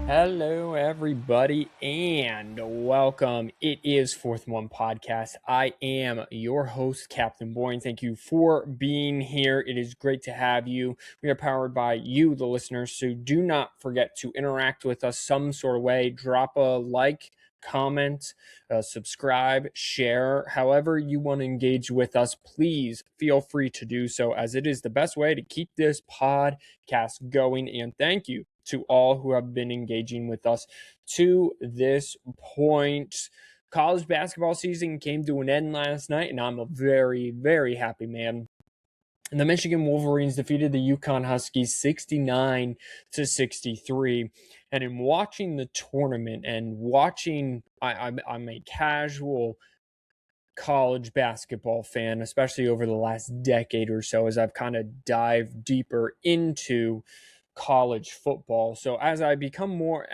Hello, everybody, and welcome. It is Fourth One Podcast. I am your host, Captain Boyne. Thank you for being here. It is great to have you. We are powered by you, the listeners, so do not forget to interact with us some sort of way. Drop a like, comment, subscribe, share, however you want to engage with us. Please feel free to do so, as it is the best way to keep this podcast going. And thank you to all who have been engaging with us to this point. College basketball season came to an end last night, and I'm a very, very happy man. And the Michigan Wolverines defeated the UConn Huskies 69-63. And in watching the tournament and watching, I'm a casual college basketball fan, especially over the last decade or so, as I've kind of dived deeper into college football. So as I became more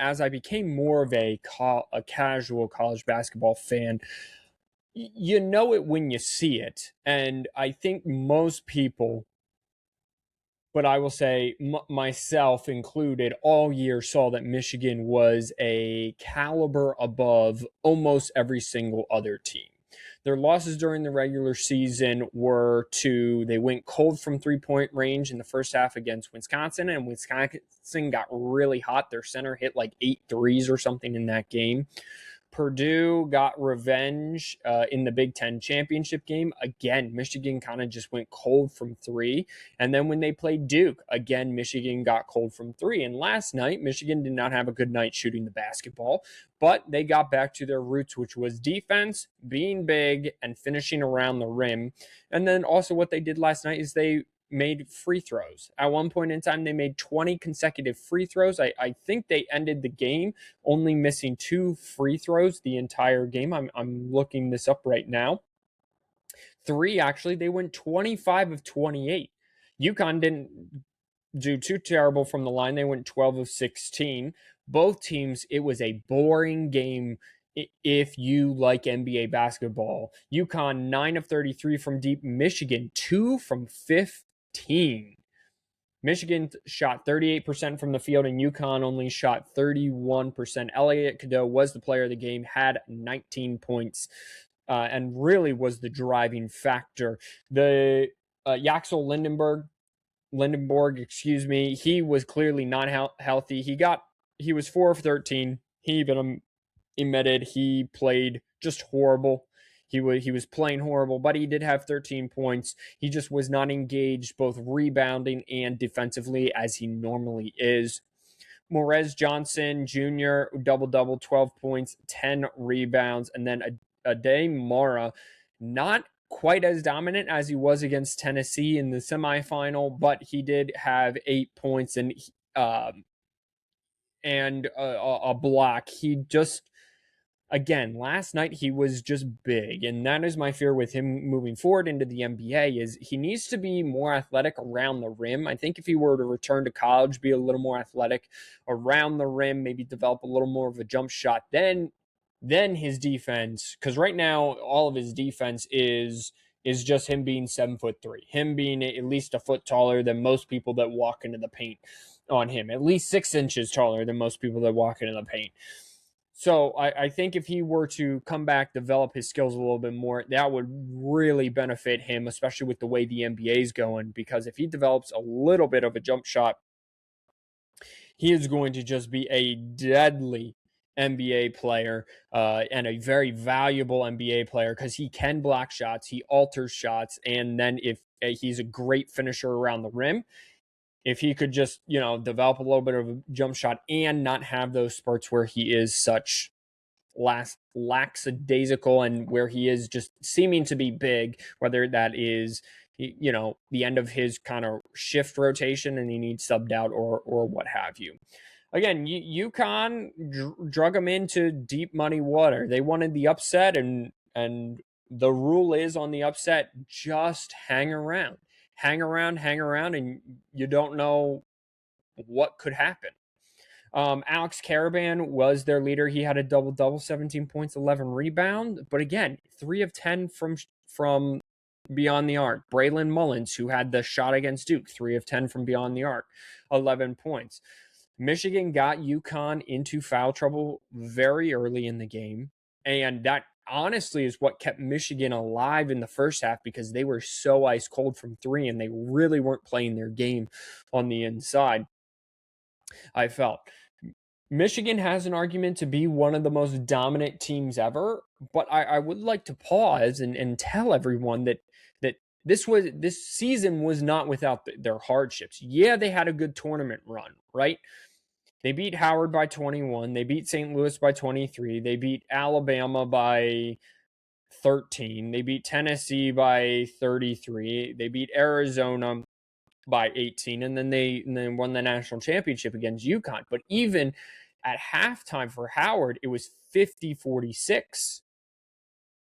of a casual college basketball fan, you know it when you see it. And I think most people, but I will say myself included, all year saw that Michigan was a caliber above almost every single other team. Their losses during the regular season were they went cold from three-point range in the first half against Wisconsin, and Wisconsin got really hot. Their center hit like 8 threes or something in that game. Purdue got revenge in the Big Ten championship game. Again, Michigan kind of just went cold from three. And then when they played Duke, again, Michigan got cold from three. And last night, Michigan did not have a good night shooting the basketball, but they got back to their roots, which was defense, being big, and finishing around the rim. And then also what they did last night is they made free throws. At one point in time, they made 20 consecutive free throws. I think they ended the game only missing 2 free throws the entire game. I'm looking this up right now. 3, actually. They went 25 of 28. UConn didn't do too terrible from the line. They went 12 of 16. Both teams, it was a boring game if you like NBA basketball. UConn 9 of 33 from deep. Michigan 2 from 15. Michigan shot 38% from the field, and UConn only shot 31%. Elliot Cadeau was the player of the game, had 19 points, and really was the driving factor. The Yaxel Lindenborg, he was clearly not healthy. He was 4 of 13. He even admitted he played just horrible. He was playing horrible, but he did have 13 points. He just was not engaged both rebounding and defensively as he normally is. Morez Johnson Jr., double-double, 12 points, 10 rebounds. And then Ade Mara, not quite as dominant as he was against Tennessee in the semifinal, but he did have 8 points and a block. He just... Again, last night he was just big, and that is my fear with him moving forward into the NBA is he needs to be more athletic around the rim. I think if he were to return to college, be a little more athletic around the rim, maybe develop a little more of a jump shot, then his defense, because right now all of his defense is just him being 7'3", him being at least a foot taller than most people that walk into the paint on him, at least 6 inches taller than most people that walk into the paint. So I think if he were to come back, develop his skills a little bit more, that would really benefit him, especially with the way the NBA is going, because if he develops a little bit of a jump shot, he is going to just be a deadly NBA player and a very valuable NBA player because he can block shots, he alters shots, and then if he's a great finisher around the rim, if he could just, develop a little bit of a jump shot and not have those spurts where he is such lackadaisical and where he is just seeming to be big, whether that is, the end of his kind of shift rotation and he needs subbed out or what have you. Again, UConn drug him into deep muddy water. They wanted the upset, and the rule is on the upset, just hang around, and you don't know what could happen. Alex Karaban was their leader. He had a double-double, 17 points, 11 rebounds. But again, 3 of 10 from beyond the arc. Braylon Mullins, who had the shot against Duke, 3 of 10 from beyond the arc, 11 points. Michigan got UConn into foul trouble very early in the game. And that honestly is what kept Michigan alive in the first half, because they were so ice cold from three and they really weren't playing their game on the inside. I felt Michigan has an argument to be one of the most dominant teams ever, but I would like to pause and tell everyone that this season was not without their hardships. Yeah, they had a good tournament run, right? They beat Howard by 21. They beat St. Louis by 23. They beat Alabama by 13. They beat Tennessee by 33. They beat Arizona by 18, and then won the national championship against UConn. But even at halftime for Howard, it was 50-46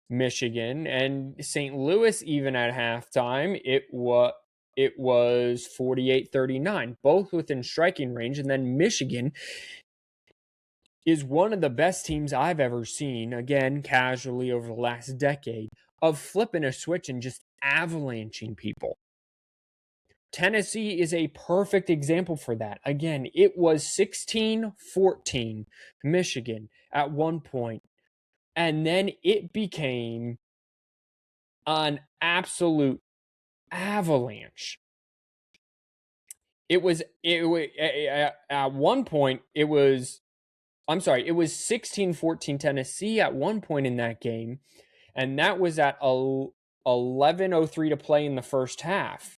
Michigan, and St. Louis, even at halftime, it was 48-39, both within striking range. And then Michigan is one of the best teams I've ever seen, again, casually over the last decade, of flipping a switch and just avalanching people. Tennessee is a perfect example for that. Again, it was 16-14 Michigan at one point, and then it became an absolute avalanche. It was at one point it was 16-14 Tennessee at one point in that game, and that was at 11:03 to play in the first half.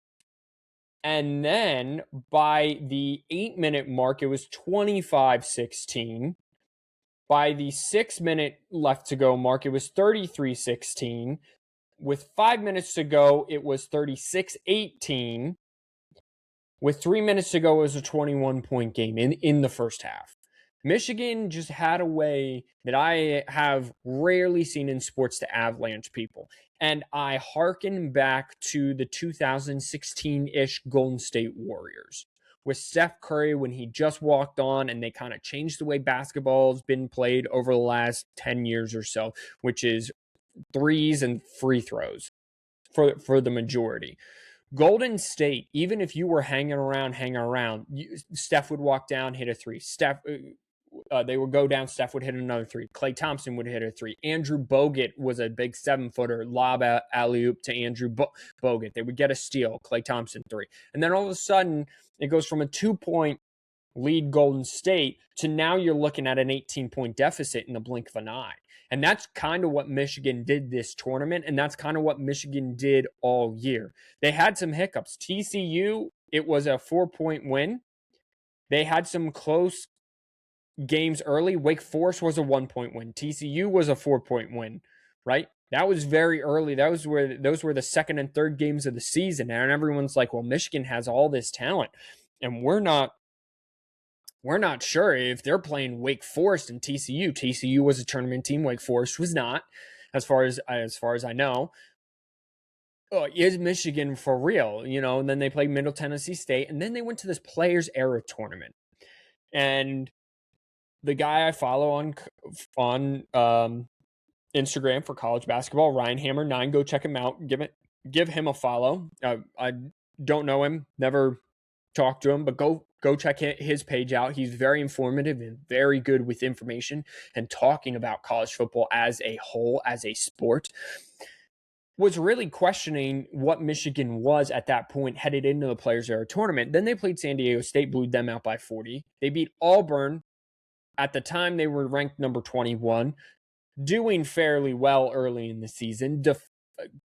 And then by the 8-minute mark, it was 25-16. By the 6-minute left to go mark, it was 33-16. With 5 minutes to go, it was 36-18. With 3 minutes to go, it was a 21-point game in the first half. Michigan just had a way that I have rarely seen in sports to avalanche people. And I hearken back to the 2016-ish Golden State Warriors with Steph Curry when he just walked on, and they kind of changed the way basketball has been played over the last 10 years or so, which is threes and free throws for the majority. Golden State, even if you were hanging around, Steph would walk down, hit a three. They would go down, Steph would hit another three. Klay Thompson would hit a three. Andrew Bogut was a big 7-footer, lob alley-oop to Andrew Bogut. They would get a steal, Klay Thompson three. And then all of a sudden, it goes from a 2-point lead Golden State to now you're looking at an 18-point deficit in the blink of an eye. And that's kind of what Michigan did this tournament, and that's kind of what Michigan did all year. They had some hiccups. TCU, it was a 4-point win. They had some close games early. Wake Forest was a 1-point win. TCU was a 4-point win, right? That was very early. Those were the second and third games of the season. And everyone's like, well, Michigan has all this talent, and we're not sure if they're playing Wake Forest and TCU. TCU was a tournament team. Wake Forest was not, as far as I know. Is Michigan for real? And then they played Middle Tennessee State, and then they went to this Players Era tournament. And the guy I follow on Instagram for college basketball, Ryan Hammer 9, go check him out. Give him a follow. I don't know him, never talked to him, but go check his page out. He's very informative and very good with information and talking about college football as a whole, as a sport. Was really questioning what Michigan was at that point headed into the Players Era tournament. Then they played San Diego State, blew them out by 40. They beat Auburn. At the time, they were ranked number 21, doing fairly well early in the season,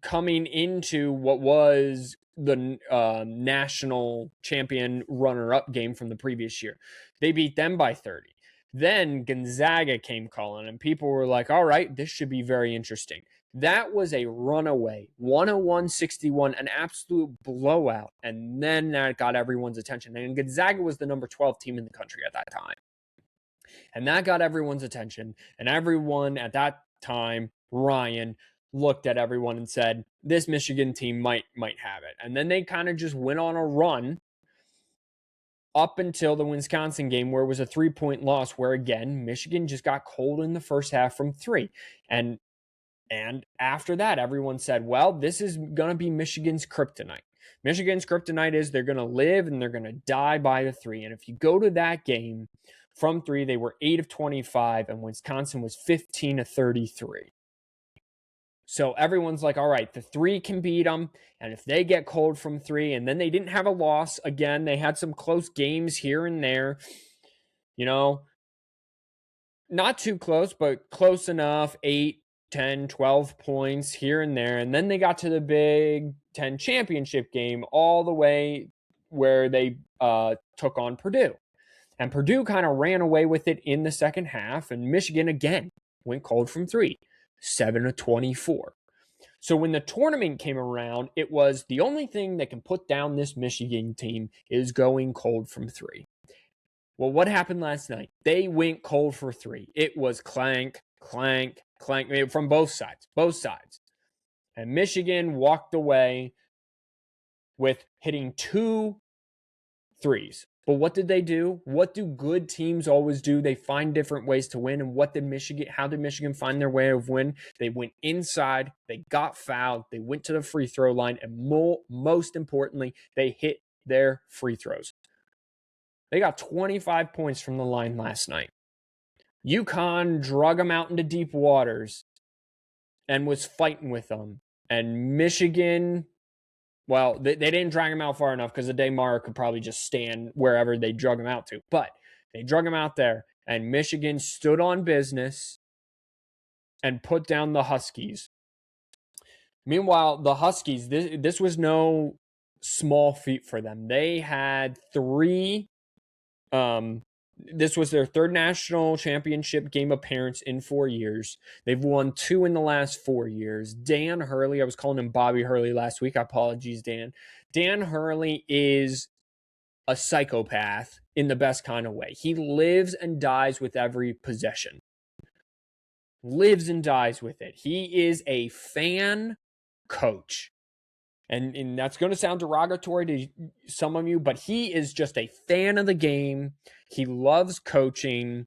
coming into what was the national champion runner-up game from the previous year. They beat them by 30. Then Gonzaga came calling, and people were like, all right, this should be very interesting. That was a runaway, 101-61, an absolute blowout, and then that got everyone's attention. And Gonzaga was the number 12 team in the country at that time. And that got everyone's attention, and everyone at that time, Ryan, looked at everyone and said, this Michigan team might have it. And then they kind of just went on a run up until the Wisconsin game, where it was a 3-point loss, where again, Michigan just got cold in the first half from 3. And after that, everyone said, well, this is going to be Michigan's kryptonite. Michigan's kryptonite is they're going to live and they're going to die by the 3. And if you go to that game from 3, they were 8 of 25, and Wisconsin was 15 of 33. So everyone's like, all right, the 3 can beat them. And if they get cold from 3, and then they didn't have a loss again, they had some close games here and there, not too close, but close enough, 8, 10, 12 points here and there. And then they got to the Big Ten championship game all the way where they took on Purdue. And Purdue kind of ran away with it in the second half. And Michigan, again, went cold from 3, 7 of 24. So when the tournament came around, it was the only thing that can put down this Michigan team is going cold from 3. Well, what happened last night? They went cold for 3. It was clank, clank, clank from both sides. And Michigan walked away with hitting 2 threes. But what did they do? What do good teams always do? They find different ways to win. And how did Michigan find their way of win? They went inside, they got fouled, they went to the free throw line, and most importantly, they hit their free throws. They got 25 points from the line last night. UConn drug them out into deep waters and was fighting with them. And Michigan, well, they didn't drag him out far enough because Ademar could probably just stand wherever they drug him out to. But they drug him out there, and Michigan stood on business and put down the Huskies. Meanwhile, the Huskies, this was no small feat for them. They had 3. This was their 3rd national championship game appearance in 4 years. They've won 2 in the last 4 years. Dan Hurley, I was calling him Bobby Hurley last week. Apologies, Dan. Dan Hurley is a psychopath in the best kind of way. He lives and dies with every possession. Lives and dies with it. He is a fan coach. And that's going to sound derogatory to some of you, but he is just a fan of the game. He loves coaching.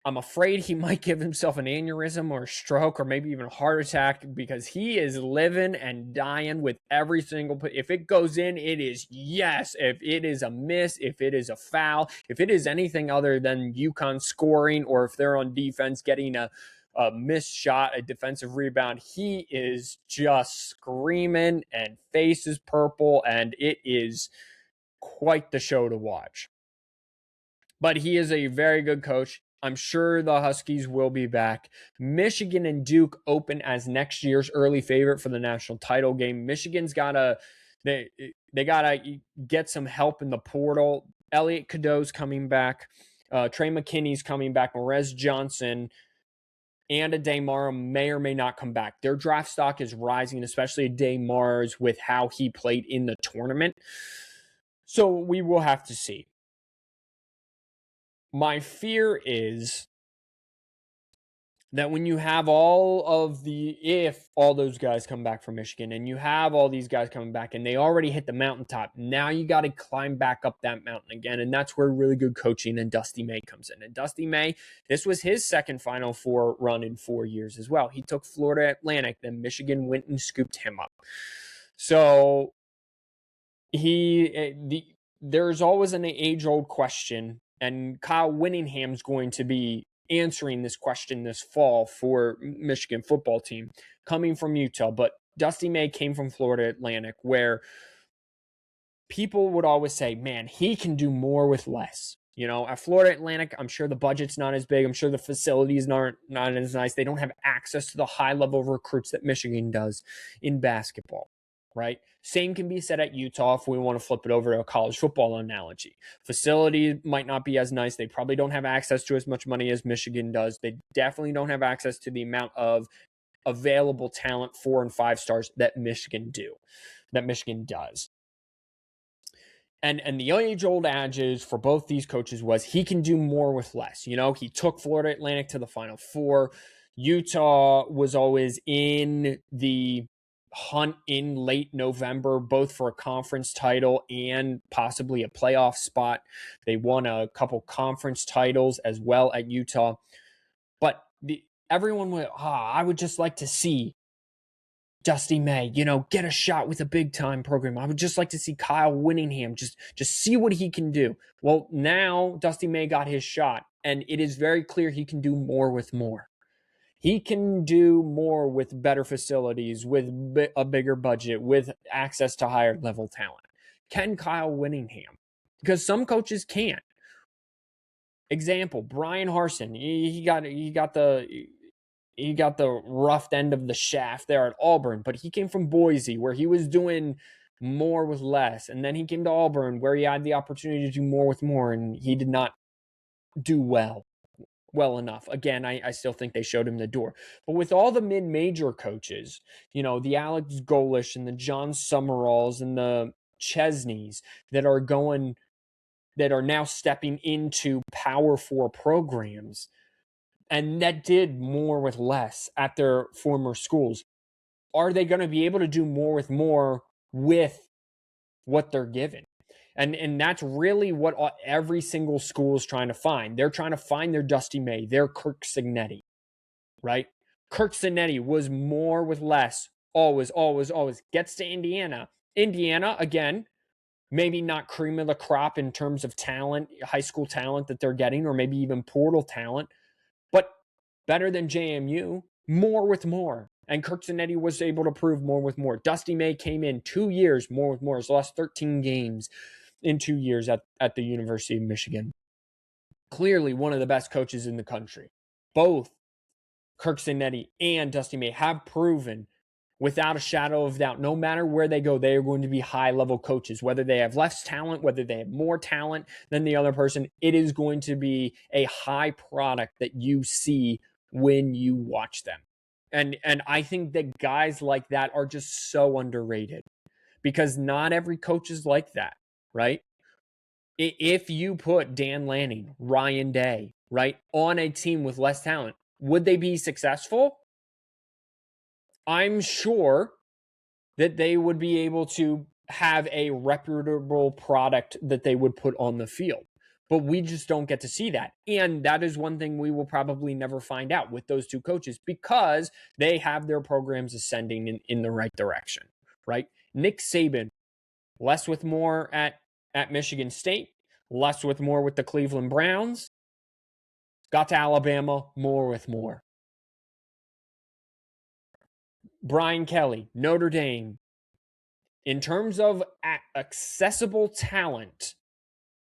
I'm afraid he might give himself an aneurysm or a stroke or maybe even a heart attack because he is living and dying with every single. If it goes in, it is yes. If it is a miss, if it is a foul, if it is anything other than UConn scoring, or if they're on defense getting a missed shot, a defensive rebound, he is just screaming and face is purple, and it is quite the show to watch. But he is a very good coach. I'm sure the Huskies will be back. Michigan and Duke open as next year's early favorite for the national title game. Michigan's gotta they gotta get some help in the portal. Elliot Cadeau's coming back. Trey McKinney's coming back. Morez Johnson and Ademar may or may not come back. Their draft stock is rising, especially Ademar's with how he played in the tournament. So we will have to see. My fear is that when you have if all those guys come back from Michigan and you have all these guys coming back and they already hit the mountaintop, now you got to climb back up that mountain again. And that's where really good coaching and Dusty May comes in. And Dusty May, this was his second Final Four run in 4 years as well. He took Florida Atlantic, then Michigan went and scooped him up. So there's always an age-old question, and Kyle Whittingham's going to be answering this question this fall for Michigan football team coming from Utah. But Dusty May came from Florida Atlantic, where people would always say, man, he can do more with less. At Florida Atlantic, I'm sure the budget's not as big. I'm sure the facilities not as nice. They don't have access to the high level recruits that Michigan does in basketball. Right? Same can be said at Utah if we want to flip it over to a college football analogy. Facility might not be as nice. They probably don't have access to as much money as Michigan does. They definitely don't have access to the amount of available talent, 4 and 5 stars that Michigan does. And the age-old adage for both these coaches was he can do more with less. He took Florida Atlantic to the Final Four. Utah was always in the hunt in late November, both for a conference title and possibly a playoff spot. They won a couple conference titles as well at Utah. But everyone went, I would just like to see Dusty May, get a shot with a big time program. I would just like to see Kyle Winningham just see what he can do. Well, now Dusty May got his shot, and it is very clear he can do more with more. He can do more with better facilities, with a bigger budget, with access to higher level talent. Can Kyle Winningham? Because some coaches can't. Example, Brian Harsin. He got the rough end of the shaft there at Auburn, but he came from Boise, where he was doing more with less. And then he came to Auburn, where he had the opportunity to do more with more, and he did not do well enough. Again, I still think they showed him the door. But with all the mid-major coaches, the Alex Golish and the John Summeralls and the Chesneys that are now stepping into Power 4 programs, and that did more with less at their former schools, are they going to be able to do more with more with what they're given? And that's really what every single school is trying to find. They're trying to find their Dusty May, their Kirk Cignetti, right? Kirk Cignetti was more with less, always, always, always. Gets to Indiana. Indiana, again, maybe not cream of the crop in terms of talent, high school talent that they're getting, or maybe even portal talent, but better than JMU, more with more. And Kirk Cignetti was able to prove more with more. Dusty May came in 2 years, more with more. He's lost 13 games in 2 years at the University of Michigan. Clearly one of the best coaches in the country. Both Kirk Cignetti and Dusty May have proven without a shadow of doubt, no matter where they go, they are going to be high-level coaches. Whether they have less talent, whether they have more talent than the other person, it is going to be a high product that you see when you watch them. And I think that guys like that are just so underrated, because not every coach is like that, right? If you put Dan Lanning, Ryan Day, right, on a team with less talent, would they be successful? I'm sure that they would be able to have a reputable product that they would put on the field. But we just don't get to see that. And that is one thing we will probably never find out with those two coaches, because they have their programs ascending in the right direction, right? Nick Saban, less with more at Michigan State, less with more with the Cleveland Browns, got to Alabama, more with more. Brian Kelly, Notre Dame, in terms of accessible talent,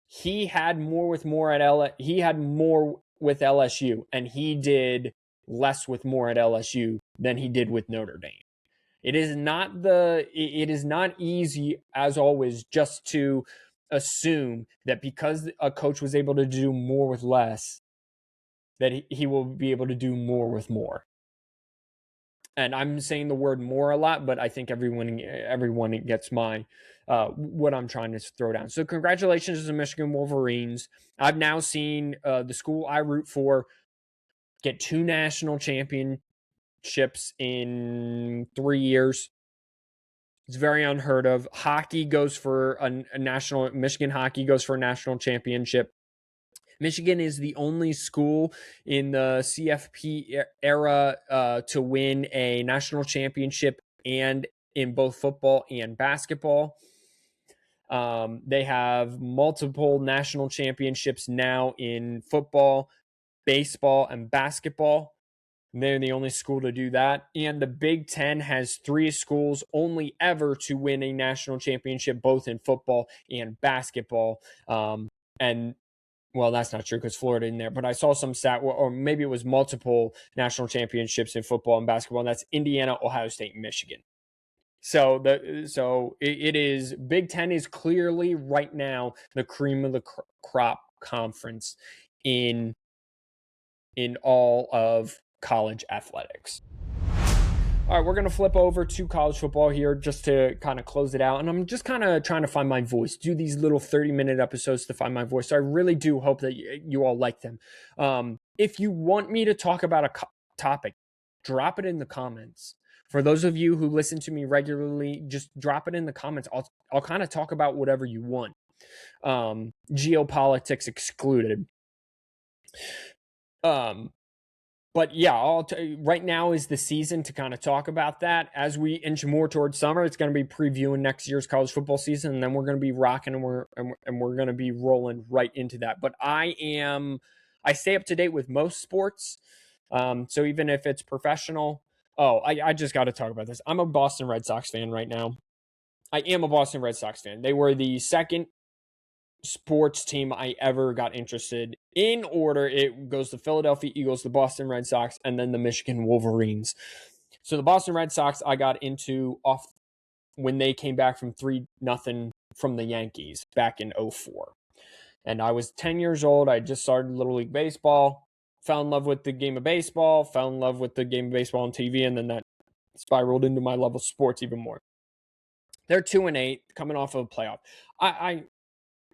he had more with more he had more with LSU, and he did less with more at LSU than he did with Notre Dame. It is not easy, as always, just to assume that because a coach was able to do more with less, that he will be able to do more with more. And I'm saying the word more a lot, but I think everyone gets my what I'm trying to throw down. So congratulations to the Michigan Wolverines. I've now seen the school I root for get 2 national championships in 3 years. It's very unheard of. Hockey goes for a national. Michigan hockey goes for a national championship. Michigan is the only school in the CFP era to win a national championship, and in both football and basketball. They have multiple national championships now in football, baseball, and basketball. They're the only school to do that. And the Big Ten has 3 schools only ever to win a national championship, both in football and basketball. And well, that's not true because Florida in there, but I saw some stat, or maybe it was multiple national championships in football and basketball, and that's Indiana, Ohio State, and Michigan. So it is, Big Ten is clearly right now the cream of the crop conference in all of college athletics. All right, we're going to flip over to college football here just to kind of close it out. And I'm just kind of trying to find my voice, do these little 30-minute episodes to find my voice. So I really do hope that you all like them. If you want me to talk about a topic, drop it in the comments. For those of you who listen to me regularly, just drop it in the comments. I'll kind of talk about whatever you want. Geopolitics excluded. But yeah, I'll tell you, right now is the season to kind of talk about that. As we inch more towards summer, it's going to be previewing next year's college football season, and then we're going to be rocking and we're going to be rolling right into that. But I stay up to date with most sports. So even if it's professional, I just got to talk about this. I'm a Boston Red Sox fan right now. I am a Boston Red Sox fan. They were the second sports team I ever got interested in order. It goes the Philadelphia Eagles, the Boston Red Sox, and then the Michigan Wolverines. So the Boston Red Sox I got into off when they came back from 3-0 from the Yankees back in 2004. And I was 10 years old. I just started Little League Baseball, fell in love with the game of baseball, fell in love with the game of baseball on TV, and then that spiraled into my love of sports even more. They're 2-8, coming off of a playoff.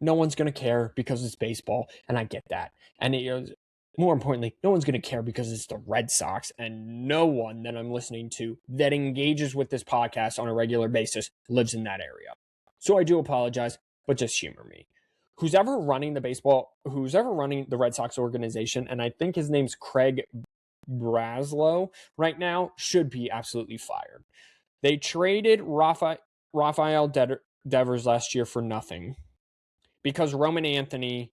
No one's going to care because it's baseball, and I get that. And more importantly, no one's going to care because it's the Red Sox, and no one that I'm listening to that engages with this podcast on a regular basis lives in that area. So I do apologize, but just humor me. Who's ever running the Red Sox organization, and I think his name's Craig Braslow right now, should be absolutely fired. They traded Rafael Devers last year for nothing because Roman Anthony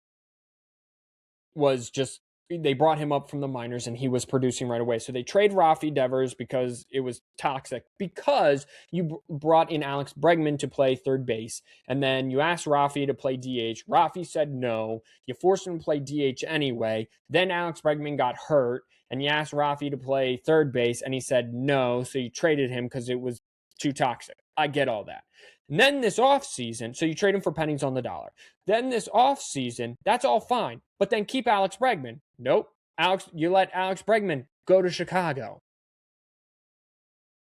they brought him up from the minors and he was producing right away. So they trade Rafi Devers because it was toxic, because you brought in Alex Bregman to play third base. And then you asked Rafi to play DH. Rafi said no. You forced him to play DH anyway. Then Alex Bregman got hurt and you asked Rafi to play third base and he said no. So you traded him because it was too toxic. I get all that. And then this offseason, so you trade him for pennies on the dollar. Then this offseason, that's all fine. But then keep Alex Bregman. Nope. You let Alex Bregman go to Chicago.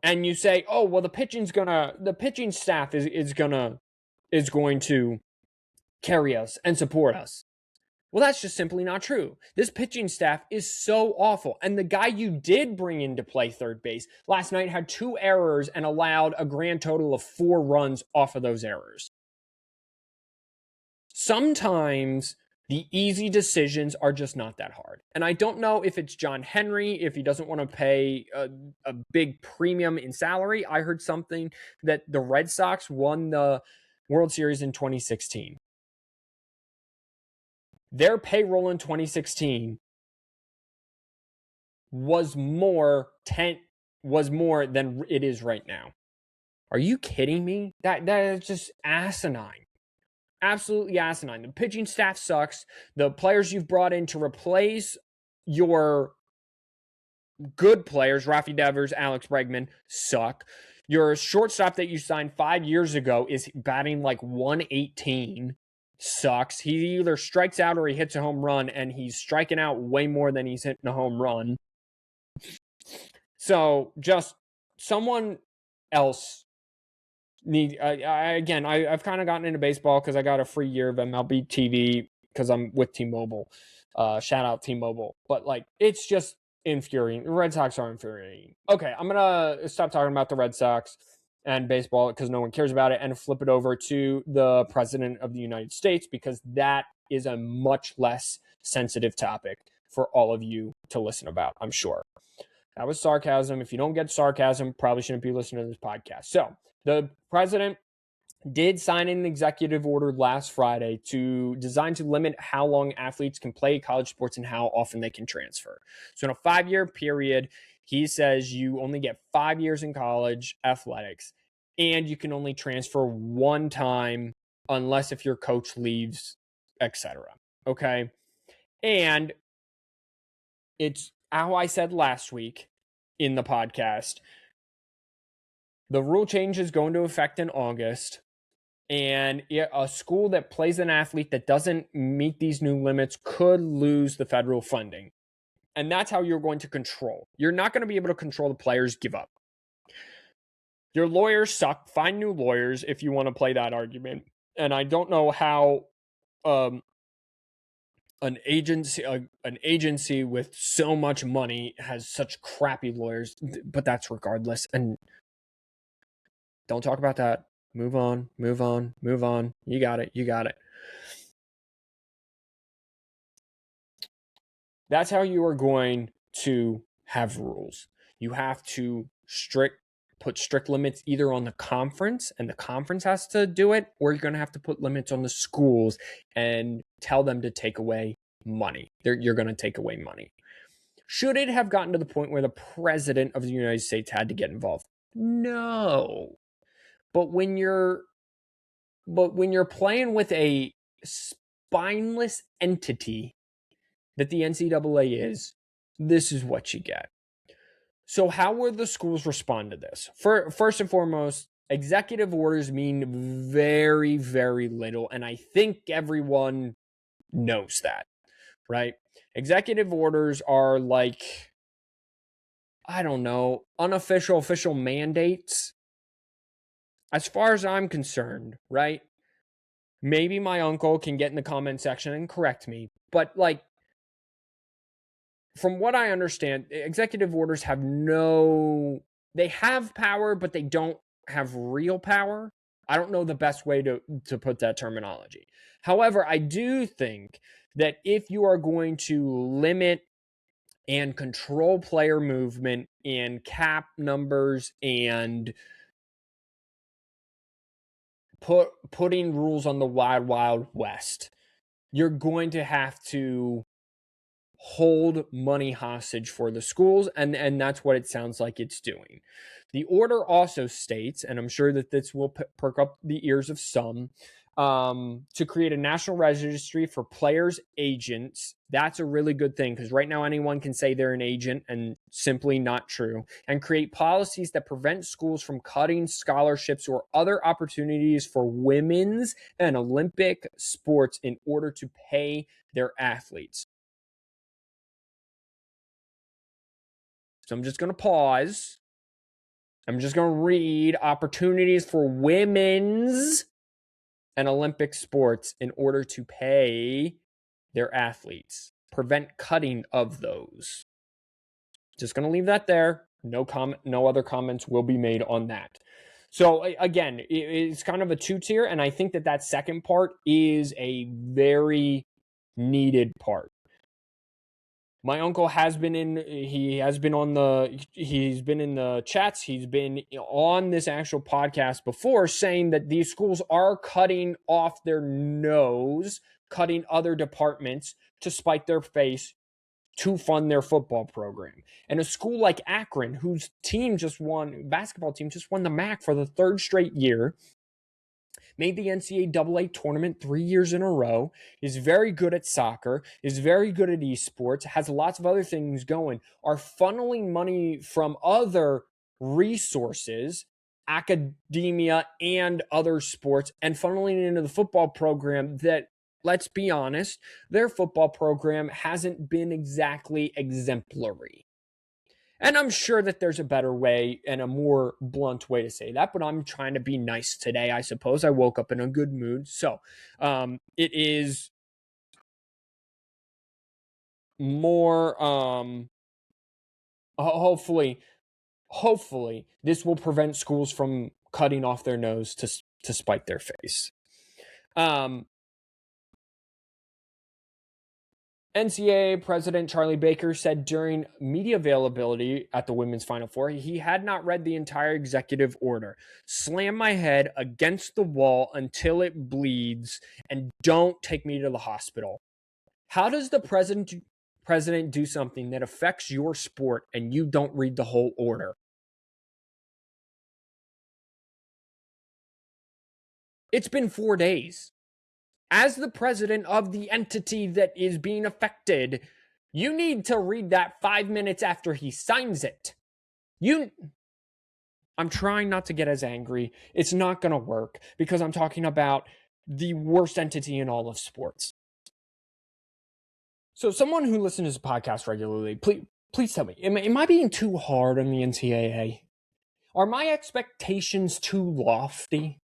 And you say, oh, well, the pitching staff is going to carry us and support us. Well, that's just simply not true. This pitching staff is so awful. And the guy you did bring in to play third base last night had 2 errors and allowed a grand total of 4 runs off of those errors. Sometimes the easy decisions are just not that hard. And I don't know if it's John Henry, if he doesn't want to pay a big premium in salary. I heard something that the Red Sox won the World Series in 2016. Their payroll in 2016 was more than it is right now. Are you kidding me? That is just asinine. Absolutely asinine. The pitching staff sucks. The players you've brought in to replace your good players, Rafi Devers, Alex Bregman, suck. Your shortstop that you signed 5 years ago is batting like 118. Sucks. He either strikes out or he hits a home run, and he's striking out way more than he's hitting a home run. So just someone else I've kind of gotten into baseball because I got a free year of MLB TV because I'm with T-Mobile. Shout out T-Mobile. But it's just infuriating. The Red Sox are infuriating. Okay, I'm gonna stop talking about the Red Sox and baseball because no one cares about it, and flip it over to the President of the United States, because that is a much less sensitive topic for all of you to listen about, I'm sure. That was sarcasm. If you don't get sarcasm, probably shouldn't be listening to this podcast. So the president did sign an executive order last Friday designed to limit how long athletes can play college sports and how often they can transfer. So in a 5-year period, he says you only get 5 years in college athletics, and you can only transfer 1 time unless if your coach leaves, etc. Okay? And it's how I said last week in the podcast, the rule change is going to affect in August, and a school that plays an athlete that doesn't meet these new limits could lose the federal funding. And that's how you're going to control. You're not going to be able to control the players. Give up. Your lawyers suck. Find new lawyers if you want to play that argument. And I don't know how an agency with so much money has such crappy lawyers, but that's regardless. And don't talk about that. Move on. You got it. That's how you are going to have rules. You have to put strict limits either on the conference, and the conference has to do it, or you're going to have to put limits on the schools and tell them to take away money. You're going to take away money. Should it have gotten to the point where the president of the United States had to get involved? No. But when you're playing with a spineless entity that the NCAA is, this is what you get. So how will the schools respond to this? First and foremost, executive orders mean very, very little, and I think everyone knows that, right? Executive orders are like, I don't know, unofficial, official mandates. As far as I'm concerned, right? Maybe my uncle can get in the comment section and correct me, but like, from what I understand, executive orders they have power, but they don't have real power. I don't know the best way to put that terminology. However, I do think that if you are going to limit and control player movement and cap numbers and putting rules on the wild, wild west, you're going to have to hold money hostage for the schools, and that's what it sounds like it's doing. The order also states, and I'm sure that this will perk up the ears of some, to create a national registry for players' agents. That's a really good thing, because right now anyone can say they're an agent, and simply not true. And create policies that prevent schools from cutting scholarships or other opportunities for women's and Olympic sports in order to pay their athletes. So I'm just going to pause. I'm just going to read opportunities for women's and Olympic sports in order to pay their athletes. Prevent cutting of those. Just going to leave that there. No other comments will be made on that. So again, it's kind of a two-tier, and I think that second part is a very needed part. My uncle has been in the chats. He's been on this actual podcast before, saying that these schools are cutting off their nose, cutting other departments to spite their face to fund their football program. And a school like Akron, whose basketball team just won the MAC for the third straight year, made the NCAA tournament 3 years in a row, is very good at soccer, is very good at esports, has lots of other things going, are funneling money from other resources, academia and other sports, and funneling it into the football program that, let's be honest, their football program hasn't been exactly exemplary. And I'm sure that there's a better way and a more blunt way to say that, but I'm trying to be nice today, I suppose. I woke up in a good mood. So it is more, hopefully, this will prevent schools from cutting off their nose to spite their face. NCAA President Charlie Baker said during media availability at the Women's Final Four, he had not read the entire executive order. Slam my head against the wall until it bleeds, and don't take me to the hospital. How does the president do something that affects your sport and you don't read the whole order? It's been 4 days. As the president of the entity that is being affected, you need to read that 5 minutes after he signs it. I'm trying not to get as angry. It's not going to work because I'm talking about the worst entity in all of sports. So someone who listens to this podcast regularly, please tell me, am I being too hard on the NCAA? Are my expectations too lofty?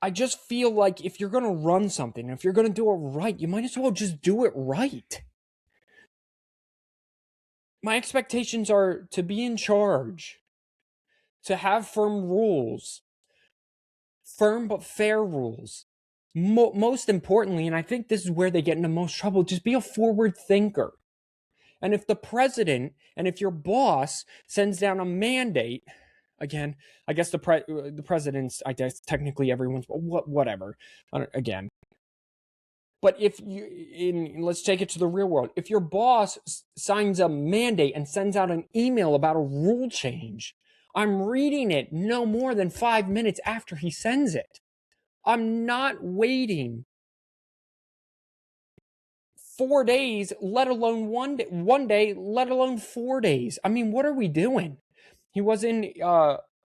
I just feel like if you're going to run something, if you're going to do it right, you might as well just do it right. My expectations are to be in charge, to have firm rules, firm but fair rules. Most importantly, and I think this is where they get into most trouble, just be a forward thinker. And if the president and if your boss sends down a mandate, again, I guess the president's, I guess technically everyone's, whatever. Again, but if let's take it to the real world. If your boss signs a mandate and sends out an email about a rule change, I'm reading it no more than 5 minutes after he sends it. I'm not waiting 4 days, let alone one day, let alone 4 days. I mean, what are we doing? He was in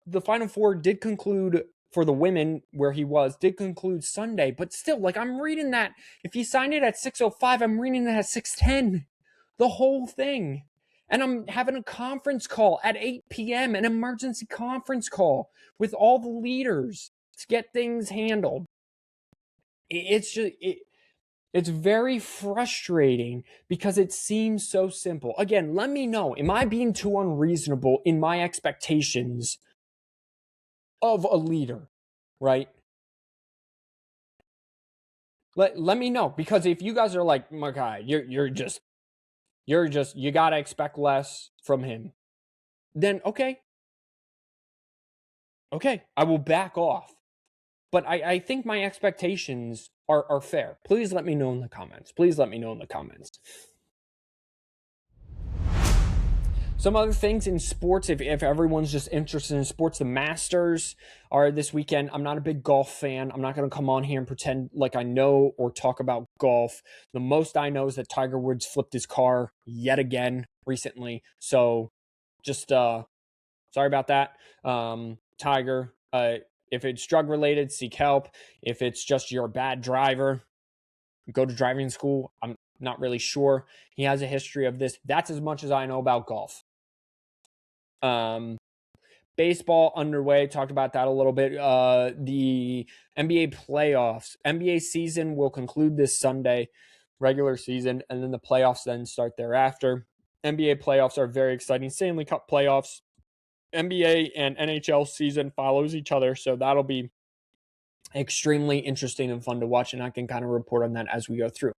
the Final Four did conclude for the women where he did conclude Sunday, but still, like, I'm reading that. If he signed it at 6:05, I'm reading that at 6:10, the whole thing. And I'm having a conference call at 8 p.m., an emergency conference call with all the leaders to get things handled. It's just, it's very frustrating because it seems so simple. Again, let me know, am I being too unreasonable in my expectations of a leader, right? Let me know, because if you guys are like, my guy, you gotta expect less from him, then okay, I will back off. But I think my expectations are fair. Please let me know in the comments. Some other things in sports, if everyone's just interested in sports, the Masters are this weekend. I'm not a big golf fan. I'm not going to come on here and pretend like I know or talk about golf. The most I know is that Tiger Woods flipped his car yet again recently. So just sorry about that. Tiger, if it's drug related, seek help. If it's just you're a bad driver, go to driving school. I'm not really sure. He has a history of this. That's as much as I know about golf. Baseball underway. Talked about that a little bit. The NBA playoffs. NBA season will conclude this Sunday, regular season, and then the playoffs then start thereafter. NBA playoffs are very exciting. Stanley Cup playoffs. NBA and NHL season follows each other, so that'll be extremely interesting and fun to watch, and I can kind of report on that as we go through.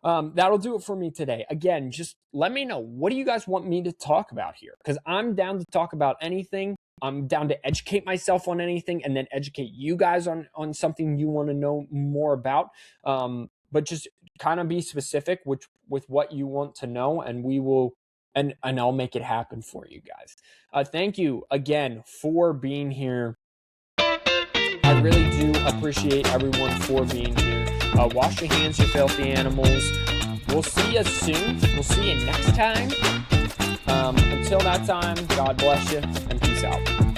That'll do it for me today. Again, just let me know, what do you guys want me to talk about here? Because I'm down to talk about anything. I'm down to educate myself on anything and then educate you guys on something you want to know more about. But just kind of be specific with what you want to know, and we will, and I'll make it happen for you guys. Thank you again for being here. I really do appreciate everyone for being here. Wash your hands, you filthy animals. We'll see you soon. We'll see you next time. Until that time, God bless you and peace out.